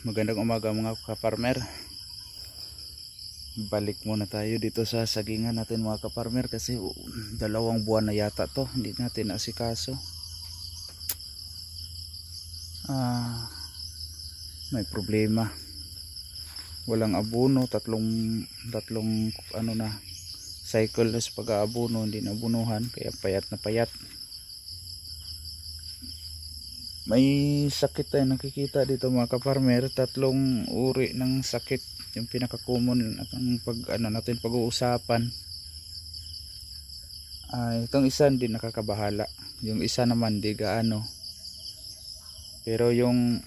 Magandang umaga mga ka-farmer. Balik muna tayo dito sa sagingan natin mga ka-farmer kasi 2 buwan na yata to hindi natin asikaso. May problema. Walang abono, tatlong cycle na sa pag-aabono, hindi nabunuhan kaya payat na payat. May sakit tayo nakikita dito mga ka-farmer, 3 uri ng sakit. Yung pinaka-common at ang pag-uusapan. Itong isa hindi nakakabahala, yung isa naman di gaano. Pero yung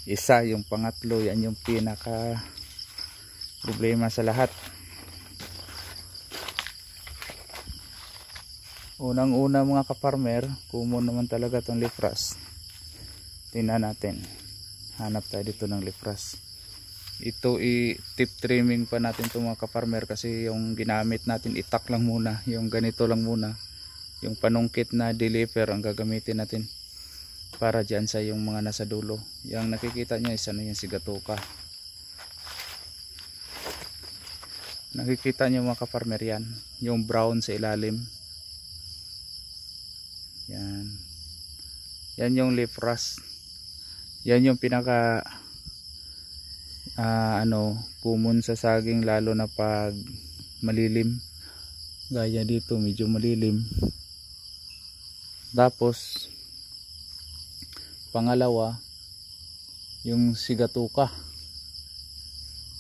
isa, yung pangatlo, yan yung pinaka problema sa lahat. Unang-una mga ka-farmer, common naman talaga itong leafrust. Tingnan natin. Hanap tayo dito ng leafrust. Ito i-tip trimming pa natin itong mga ka-farmer kasi yung ginamit natin itak lang muna. Yung ganito lang muna. Yung panungkit na deliver ang gagamitin natin para dyan sa yung mga nasa dulo. Yung nakikita nyo isa na yung sigatoka. Nakikita nyo mga ka-farmer yan. Yung brown sa ilalim. Yan yung leafrust. Yan yung pinaka common sa saging, lalo na pag malilim. Gaya dito medyo malilim. Tapos pangalawa yung sigatoka.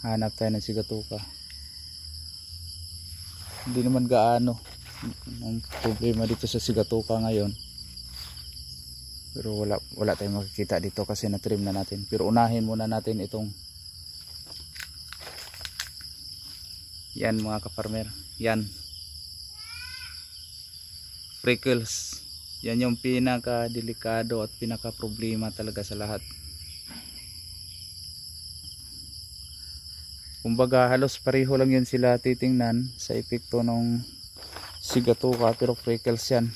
Hanap tayo ng sigatoka. Hindi naman gaano ang problema dito sa sigatoka ngayon, pero wala tayong makikita dito kasi na-trim na natin. Pero unahin muna natin itong yan mga ka-farmer, yan prickles. Yan yung pinaka delikado at pinaka problema talaga sa lahat. Kumbaga halos pareho lang yun sila titingnan sa epekto ng sigatoka, pero prickles yan.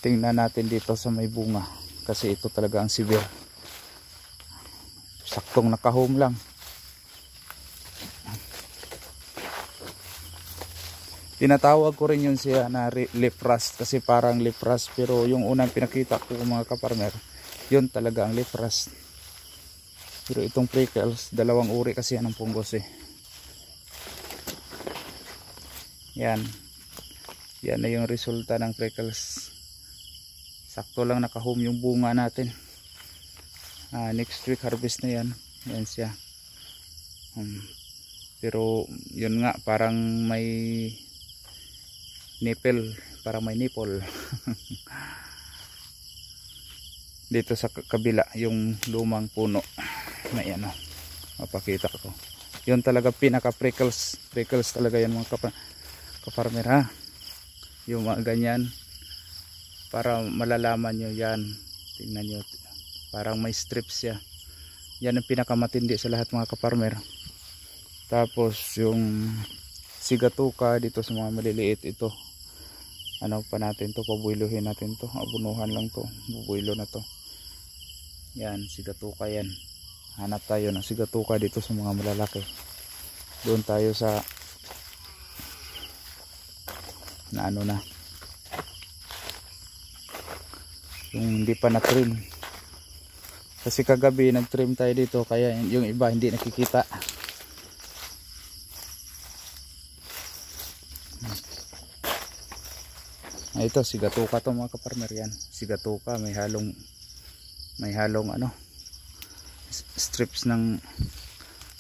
Tingnan natin dito sa may bunga kasi ito talaga ang severe. Saktong naka-home lang. Tinatawag ko rin yun siya na leafrust kasi parang leafrust, pero yung unang pinakita ko mga ka-farmer, yun talaga ang leafrust. Pero itong prickles, 2 uri kasi yan ng punggos eh. Yan na yung resulta ng prickles. Sakto lang naka-home yung bunga natin. Next week harvest na yan. Yan siya. Pero yun nga, parang may nipple. Parang may nipple. Dito sa kabila, yung lumang puno. Na yan o. Mapakita ko. Yun talaga pinaka prickles. Prickles talaga yan mga ka-farmer ha. Yung mga ganyan, para malalaman nyo yan. Tingnan nyo, parang may strips siya. Yan ang pinakamatindi sa lahat mga ka-farmer. Tapos yung sigatoka dito sa mga maliliit, ito ano pa natin to, pabuiluhin natin to, abunuhan lang to, bubuilo na to. Yan, sigatoka yan. Hanap tayo ng sigatoka dito sa mga malalaki. Doon tayo sa yung hindi pa na-trim kasi kagabi nag-trim tayo dito kaya yung iba hindi nakikita. Ito sigatoka to mga ka-farmer, yan sigatoka, may halong strips ng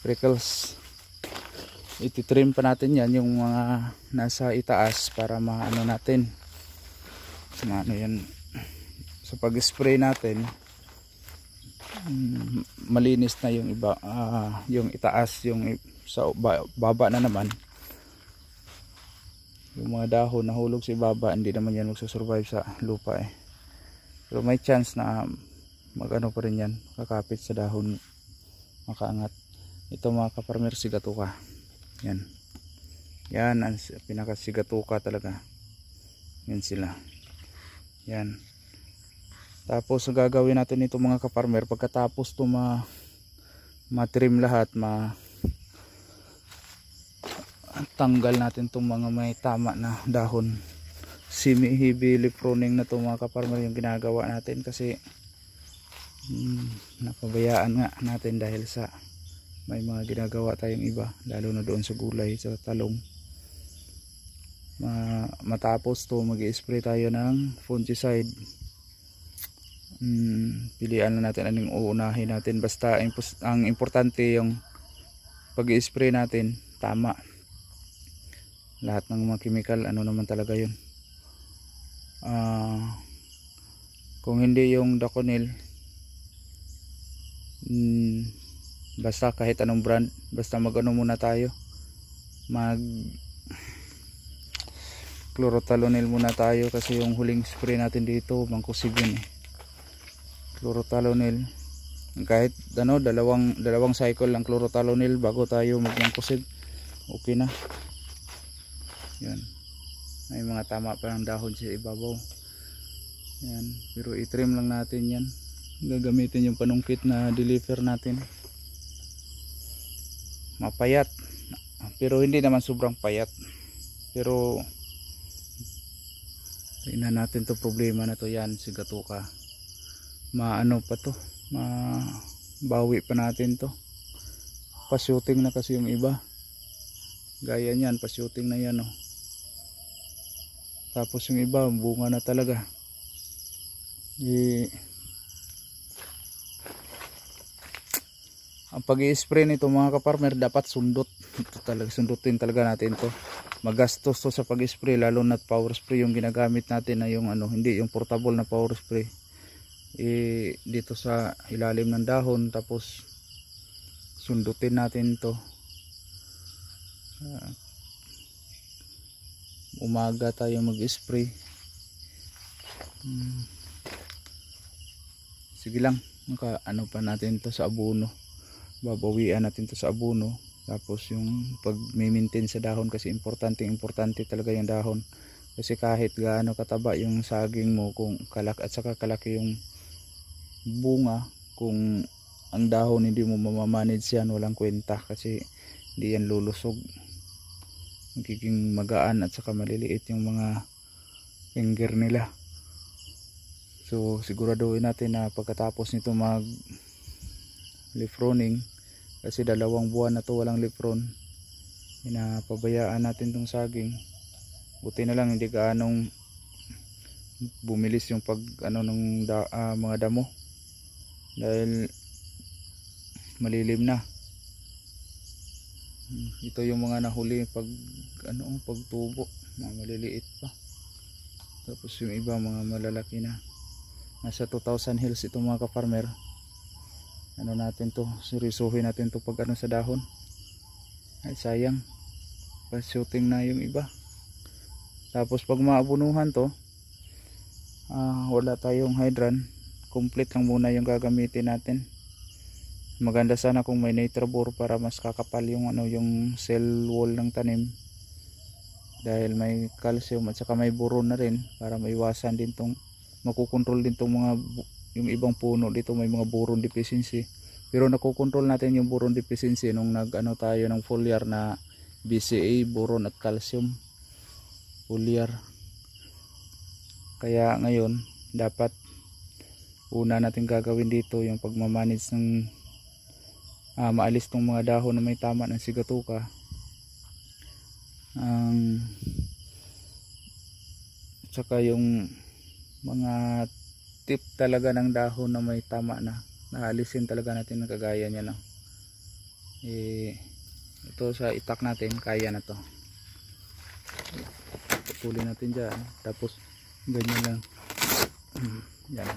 prickles. Ititrim pa natin yan yung mga nasa itaas para maano natin yan sa pag-spray natin. Malinis na yung iba, yung itaas, yung sa baba na naman yung mga dahon nahulog sa baba, hindi naman yan magsusurvive sa lupa eh. Pero may chance na magano pa rin yan, kakapit sa dahon, makaangat. Ito mga ka-farmer, sigatoka. Yan ang pinakasigatoka talaga. Yan sila. Yan. Tapos gagawin natin ito mga kaparmer, pagkatapos to matrim lahat, tanggal natin itong mga may tama na dahon. Semi heavy leaf pruning na to mga kaparmer yung ginagawa natin, kasi napabayaan nga natin dahil sa may mga ginagawa tayong iba, lalo na doon sa gulay, sa talong. Matapos to mag-i-spray tayo ng fungicide. Pilian na natin anong uunahin natin, basta ang importante yung pag-i-spray natin tama. Lahat ng mga chemical ano naman talaga yun, kung hindi yung Daconil, basta kahit anong brand, basta mag-ano muna tayo, mag chlorothalonil muna tayo, kasi yung huling spray natin dito mangkusig yun chlorothalonil. Kahit ano, dalawang cycle lang chlorothalonil bago tayo magmangkusig, okay na yan. May mga tama pa ng dahon sa ibabaw yan, pero i-trim lang natin yan. Gagamitin yung panungkit na deliver natin, mapayat pero hindi naman sobrang payat, pero tingnan natin to problema na to. Yan si Gatuka, maano pa to, mabawi pa natin to. Pa-shooting na kasi yung iba, gaya niyan pa-shooting na yan oh. Tapos yung iba bunga na talaga. Ang pag-i-spray nito mga kaparmer, dapat sundot. Ito talaga, sundutin talaga natin to. Magastos to sa pag-i-spray, lalo na power spray yung ginagamit natin, na yung ano, hindi yung portable na power spray. Dito sa ilalim ng dahon, tapos sundutin natin to. Umaga tayo mag-spray. Sige lang, ano pa natin to sa abono, babawian natin to sa abono. Tapos yung pag-maintain sa dahon, kasi importante talaga yung dahon, kasi kahit gaano kataba yung saging mo, kung at saka kalaki yung bunga, kung ang dahon hindi mo mamamanage yan, walang kwenta, kasi hindi yan lulusog, magiging magaan at saka maliliit yung mga finger nila. So siguraduhin natin na pagkatapos nito mag leaf pruning, kasi 2 buwan na to walang leaf prune, pinapabayaan natin tong saging. Buti na lang hindi gaanong bumilis yung pag ano ng mga damo, dahil malilim na. Ito yung mga nahuli pagtubo, mga maliliit pa. Tapos yung iba mga malalaki na. Nasa 2,000 hills ito mga kafarmer. Ano natin to, seryosohin natin to pag ano sa dahon. Ay sayang, pa-shooting na yung iba. Tapos pag maabunuhan to, wala tayong hydran, complete lang muna yung gagamitin natin. Maganda sana kung may nitrobor para mas kakapal yung yung cell wall ng tanim, dahil may calcium at saka may boron na rin, para maiwasan din tong makukontrol din tong yung ibang puno dito may mga boron deficiency. Pero nakukontrol natin yung boron deficiency nung tayo ng foliar na BCA, boron at calcium foliar. Kaya ngayon dapat una natin gagawin dito yung pagmamanage ng maalis tong mga dahon na may tama ng sigatuka. Tsaka yung mga tip talaga ng dahon na may tama na, naalisin talaga natin ng kagaya niya, no? Ito sa itak natin, kaya na to. Putulin natin dyan, tapos ganyan lang. Yan,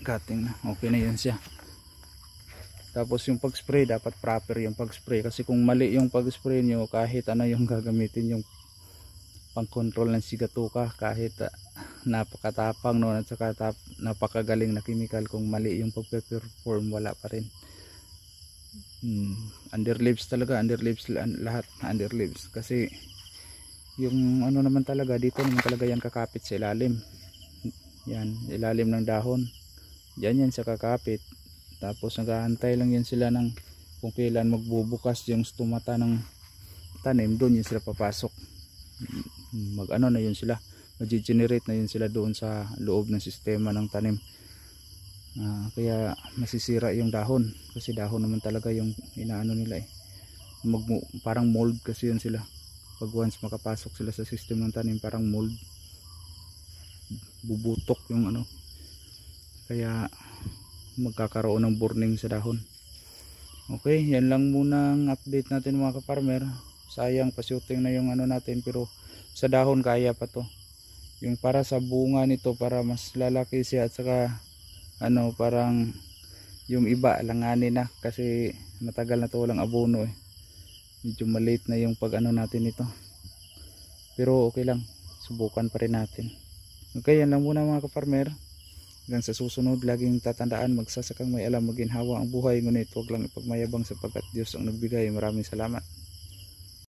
cutting na, okay na yun siya. Tapos yung pag-spray, dapat proper yung pag-spray, kasi kung mali yung pag-spray nyo, kahit ano yung gagamitin yung pang-control ng sigatuka, kahit napakatapang no, at saka napakagaling na chemical, kung mali yung pag-perform, wala pa rin. Underleaves talaga, underleaves lahat, underleaves, kasi yung naman talaga dito naman talaga yan kakapit sa ilalim, yan ilalim ng dahon. Diyan yan sa kakapit. Tapos nag-aantay lang yan sila ng kung kailan magbubukas yung stomata ng tanim, doon yun sila papasok. Mag ano na yun sila, mag-generate na yun sila doon sa loob ng sistema ng tanim. Kaya masisira yung dahon, kasi dahon naman talaga yung inaano nila eh. Parang mold kasi yun sila. Pag once makapasok sila sa system ng tanim, parang mold, bubutok yung ano, kaya magkakaroon ng burning sa dahon. Okay, yan lang muna ang update natin mga ka-farmer. Sayang pa-shooting na yung ano natin, pero sa dahon kaya pa to. Yung para sa bunga nito, para mas lalaki siya, at saka ano, parang yung iba langanin na kasi matagal na to walang abono eh. Medyo malate na yung pag ano natin ito, pero okay lang, subukan pa rin natin. Okay, yan lang muna mga ka-farmer. Hanggang sa susunod, laging tatandaan, magsasakang may alam, maginhawa ang buhay, ngunit huwag lang ipagmayabang sapagkat Diyos ang nagbigay. Maraming salamat.